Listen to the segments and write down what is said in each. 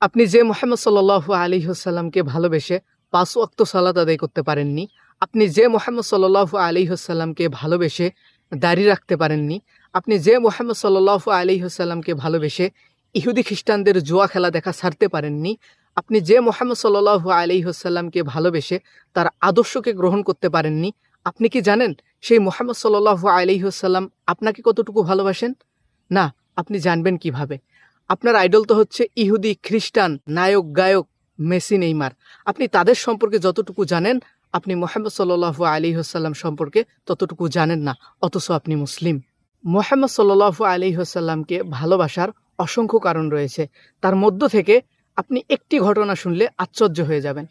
আপনি যে মুহাম্মদ সাল্লাল্লাহু আলাইহি ওয়াসাল্লামকে ভালোবেসে ৫ ওয়াক্ত সালাত আদায় করতে পারেননি, আপনি যে মুহাম্মদ সাল্লাল্লাহু আলাইহি ওয়াসাল্লামকে ভালোবেসে দাড়ি রাখতে পারেননি, আপনি যে মুহাম্মদ সাল্লাল্লাহু আলাইহি ওয়াসাল্লামকে ভালোবেসে ইহুদি খ্রিস্টানদের জুয়া খেলা দেখা ছাড়তে পারেননি, আপনি যে মুহাম্মদ সাল্লাল্লাহু আলাইহি ওয়াসাল্লামকে ভালোবেসে তার আদর্শকে গ্রহণ করতে পারেননি, আপনি কি জানেন সেই মুহাম্মদ সাল্লাল্লাহু আলাইহি ওয়াসাল্লাম আপনাকে কতটুকু ভালোবাসেন? না, আপনি জানবেন কিভাবে? আপনার আইডল তো হচ্ছে ইহুদি, খ্রিস্টান, নায়ক, গায়ক, মেসি, নেইমার। আপনি তাদের সম্পর্কে যতটুকু জানেন, আপনি মুহাম্মদ সাল্লাল্লাহু আলাইহি ওয়াসাল্লাম সম্পর্কে ততটুকু জানেন না, অথচ আপনি মুসলিম। মুহাম্মদ সাল্লাল্লাহু আলাইহি ওয়াসাল্লামকে ভালোবাসার অসংখ্য কারণ রয়েছে। তার মধ্য থেকে আপনি একটি ঘটনা শুনলে আশ্চর্য হয়ে যাবেন।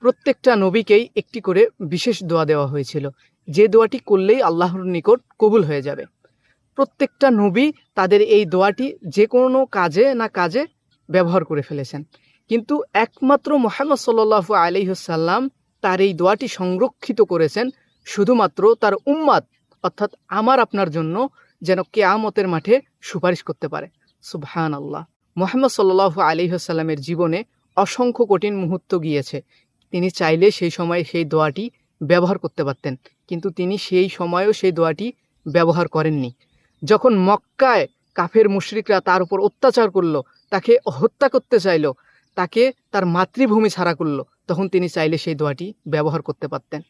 প্রত্যেকটা নবীকেই একটি করে বিশেষ দোয়া দেওয়া হয়েছিল, যে দোয়াটি করলেই আল্লাহর নিকট কবুল হয়ে যাবে। প্রত্যেকটা নবী তাদের এই দোয়াটি যে কোনো কাজে না কাজে ব্যবহার করে ফেলেছেন, কিন্তু একমাত্র মুহাম্মদ সাল্লাল্লাহু আলাইহি ওয়াসাল্লাম তার এই দোয়াটি সংরক্ষিত করেছেন শুধুমাত্র তার উম্মাত, অর্থাৎ আমার আপনার জন্য, যেন কিয়ামতের মাঠে সুপারিশ করতে পারে। সুবহানাল্লাহ। মুহাম্মদ সাল্লাল্লাহু আলাইহি ওয়াসাল্লামের জীবনে অসংখ্য কঠিন মুহূর্ত গিয়েছে। তিনি চাইলে সেই সময়ে সেই দোয়াটি ব্যবহার করতে পারতেন, কিন্তু তিনি সেই সময়েও সেই দোয়াটি ব্যবহার করেননি। যখন মক্কায় কাফের মুশরিকরা তার উপর অত্যাচার করলো, তাকে হত্যা করতে চাইলো, তাকে তার মাতৃভূমি ছাড়া করলো, তখন তিনি চাইলে সেই দোয়াটি ব্যবহার করতে পারতেন।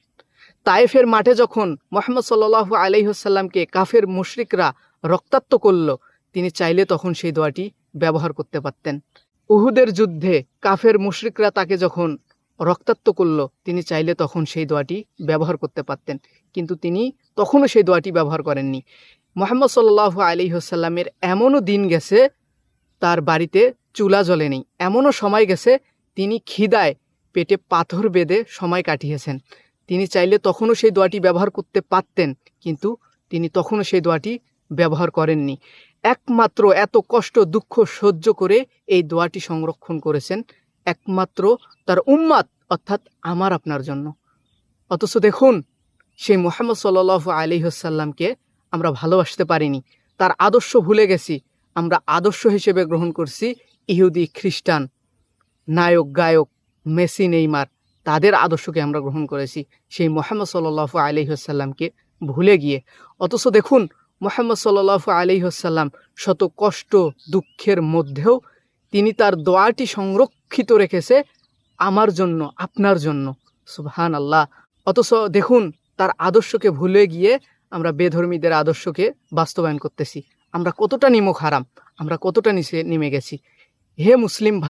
তায়েফের মাঠে যখন মুহাম্মদ সাল্লাল্লাহু আলাইহি ওয়াসাল্লামকে কাফের মুশরিকরা রক্তাক্ত করলো, তিনি চাইলে তখন সেই দোয়াটি ব্যবহার করতে পারতেন। উহুদের যুদ্ধে কাফের মুশরিকরা তাকে যখন রক্তাক্ত করলো, তিনি চাইলে তখন সেই দোয়াটি ব্যবহার করতে পারতেন, কিন্তু তিনি তখনও সেই দোয়াটি ব্যবহার করেননি। মুহাম্মদ সাল্লাল্লাহু আলাইহি ওয়াসাল্লামের এমনও দিন গেছে তার বাড়িতে চুলা জ্বলে নেই, এমনও সময় গেছে তিনি খিদায় পেটে পাথর বেঁধে সময় কাটিয়েছেন। তিনি চাইলে তখনও সেই দোয়াটি ব্যবহার করতে পারতেন, কিন্তু তিনি তখনও সেই দোয়াটি ব্যবহার করেননি। একমাত্র এত কষ্ট দুঃখ সহ্য করে এই দোয়াটি সংরক্ষণ করেছেন একমাত্র তার উম্মাত, অর্থাৎ আমার আপনার জন্য। অথচ দেখুন, সেই মুহাম্মদ সাল্লাল্লাহু আলাইহি ওয়াসাল্লামকে আমরা ভালোবাসতে পারিনি, তার আদর্শ ভুলে গেছি। আমরা আদর্শ হিসেবে গ্রহণ করছি ইহুদি, খ্রিস্টান, নায়ক, গায়ক, মেসি, নেইমার, তাদের আদর্শকে আমরা গ্রহণ করেছি, সেই মুহাম্মদ সাল্লাল্লাহু আলাইহি ওয়াসাল্লামকে ভুলে গিয়ে। অথচ দেখুন, মুহাম্মদ সাল্লাল্লাহু আলাইহি ওয়াসাল্লাম শত কষ্ট দুঃখের মধ্যেও তিনি তার দোয়াটি সংরক্ষিত রেখেছে আমার জন্য, আপনার জন্য। সুবহানাল্লাহ। অথচ দেখুন, তার আদর্শকে ভুলে গিয়ে আমরা বেধর্মীদের আদর্শকে বাস্তবায়ন করতেছি। আমরা কতটা নিমক হারাম, আমরা কতটা নিচে নেমে গেছি। হে মুসলিম